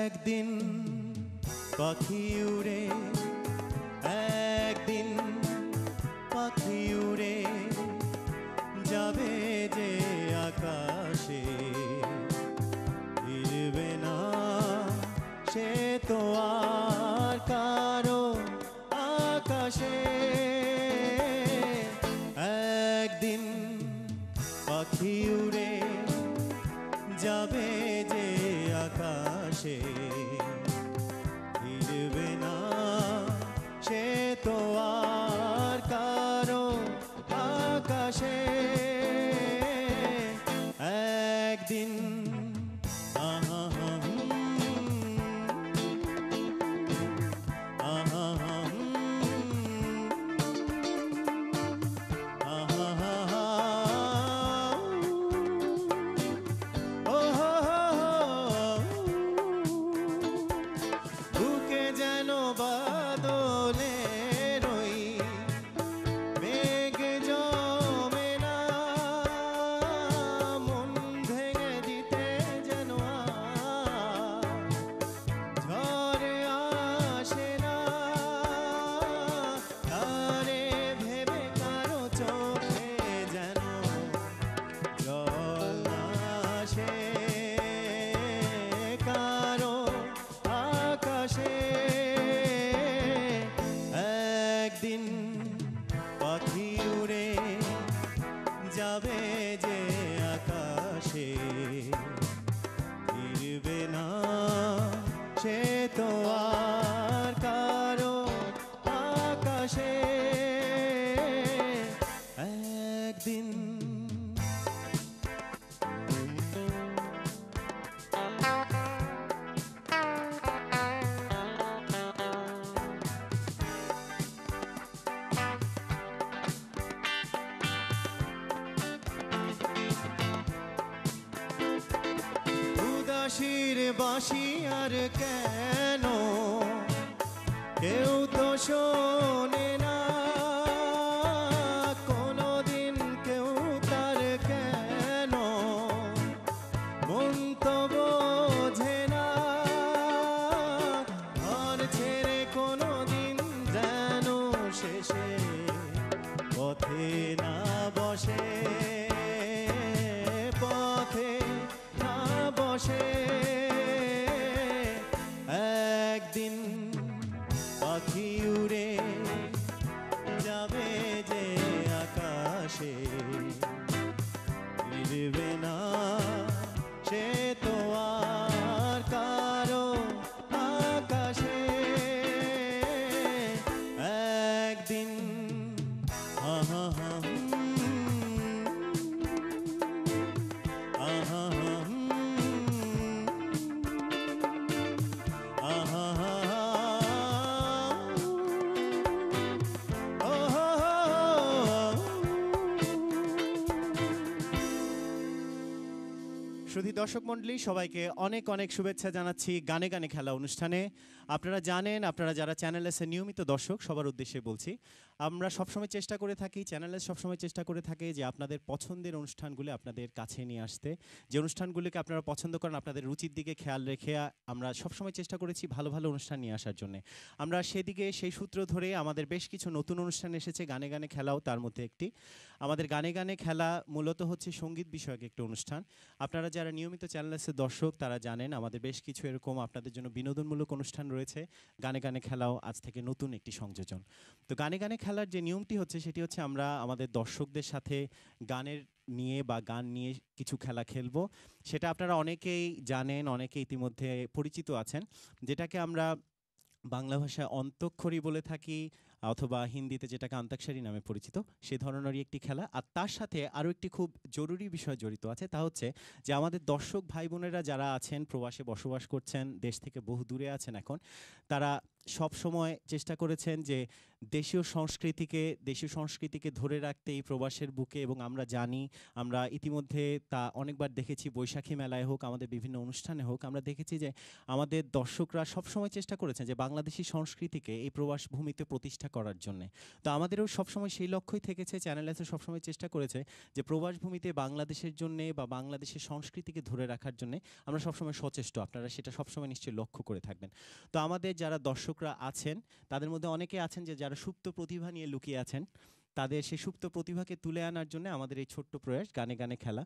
একদিন পাখি উড়ে, একদিন পাখি উড়ে যাবে যে আকাশে, ফিরবে না সে তো আর কারো আকাশে। একদিন পাখি উড়ে যাবে যে আকাশে, ফিরবে না সে তো আর কারো আকাশে। একদিন আহা বুকে যেন বাদলের ওই মেঘ জমে না, মন ভেঙে দিতে যেন ঝড় আসে না। তারে ভেবে কারো চোখে যেন জল আসে, কারো আকাশে। একদিন পাখি উড়ে যাবে যে আকাশে, ফিরবে না সে তো আর কারো আকাশে। একদিন উদাসীর বাঁশি আর কেন কেউ তো শোনে না, কোনদিন কেউ তার কেন মন তো বোঝে না। ঘর ছেড়ে কোনদিন যেন শেষে পথে না বসে, পথে না বসে। একদিন পাখি উড়ে যাবে যে আকাশে, ফিরবে না সে তো আর কারো আকাশে। একদিন আহা আহা শুধু দর্শক মণ্ডলী সবাইকে অনেক অনেক শুভেচ্ছা জানাচ্ছি গানে গানে খেলা অনুষ্ঠানে। আপনারা জানেন, আপনারা যারা চ্যানেল এসে নিয়মিত দর্শক সবার উদ্দেশ্যে বলছি, আমরা সবসময় চেষ্টা করে থাকি, চ্যানেলে সবসময় চেষ্টা করে থাকি যে আপনাদের পছন্দের অনুষ্ঠানগুলো আপনাদের কাছে নিয়ে আসতে। যে অনুষ্ঠানগুলিকে আপনারা পছন্দ করেন, আপনাদের রুচির দিকে খেয়াল রেখে আমরা সবসময় চেষ্টা করেছি ভালো ভালো অনুষ্ঠান নিয়ে আসার জন্য। আমরা সেদিকে সেই সূত্র ধরে আমাদের বেশ কিছু নতুন অনুষ্ঠান এসেছে, গানে গানে খেলাও তার মধ্যে একটি। আমাদের গানে গানে খেলা মূলত হচ্ছে সঙ্গীত বিষয়ক একটি অনুষ্ঠান। আপনারা যারা নিয়মিত চ্যানেলের দর্শক তারা জানেন আমাদের বেশ কিছু এরকম আপনাদের জন্য বিনোদনমূলক অনুষ্ঠান রয়েছে। গানে গানে খেলাও আজ থেকে নতুন একটি সংযোজন। তো গানে গানে খেলার যে নিয়মটি হচ্ছে সেটি হচ্ছে আমরা আমাদের দর্শকদের সাথে গানের নিয়ে বা গান নিয়ে কিছু খেলা খেলবো। সেটা আপনারা অনেকেই জানেন, অনেকে ইতিমধ্যে পরিচিত আছেন, যেটাকে আমরা বাংলা ভাষায় অন্তঃক্ষরী বলে থাকি, অথবা হিন্দিতে যেটাকে অন্তাক্ষরী নামে পরিচিত, সেই ধরনেরই একটি খেলা। আর তার সাথে আরও একটি খুব জরুরি বিষয় জড়িত আছে, তা হচ্ছে যে আমাদের দর্শক ভাই বোনেরা যারা আছেন প্রবাসে বসবাস করছেন, দেশ থেকে বহু দূরে আছেন এখন, তারা সব সময় চেষ্টা করেছেন যে দেশীয় সংস্কৃতিকে ধরে রাখতে এই প্রবাসের বুকে, এবং আমরা জানি, আমরা ইতিমধ্যে তা অনেকবার দেখেছি, বৈশাখী মেলায় হোক, আমাদের বিভিন্ন অনুষ্ঠানে হোক, আমরা দেখেছি যে আমাদের দর্শকরা সবসময় চেষ্টা করেছেন যে বাংলাদেশি সংস্কৃতিকে এই প্রবাস ভূমিতে প্রতিষ্ঠা করার জন্য। তো আমাদেরও সবসময় সেই লক্ষ্যই থেকেছে, চ্যানেল এসে সবসময় চেষ্টা করেছে যে প্রবাস ভূমিতে বাংলাদেশের জন্য বা বাংলাদেশের সংস্কৃতিকে ধরে রাখার জন্য আমরা সবসময় সচেষ্ট। আপনারা সেটা সবসময় নিশ্চয়ই লক্ষ্য করে থাকবেন। তো আমাদের যারা দর্শকরা আছেন তাদের মধ্যে অনেকে আছেন যে যারা সুপ্ত প্রতিভা নিয়ে লুকিয়ে আছেন, তাদের সেই সুপ্ত প্রতিভাকে তুলে আনার জন্য আমাদের এই ছোট্ট প্রয়াস গানে গানে খেলা।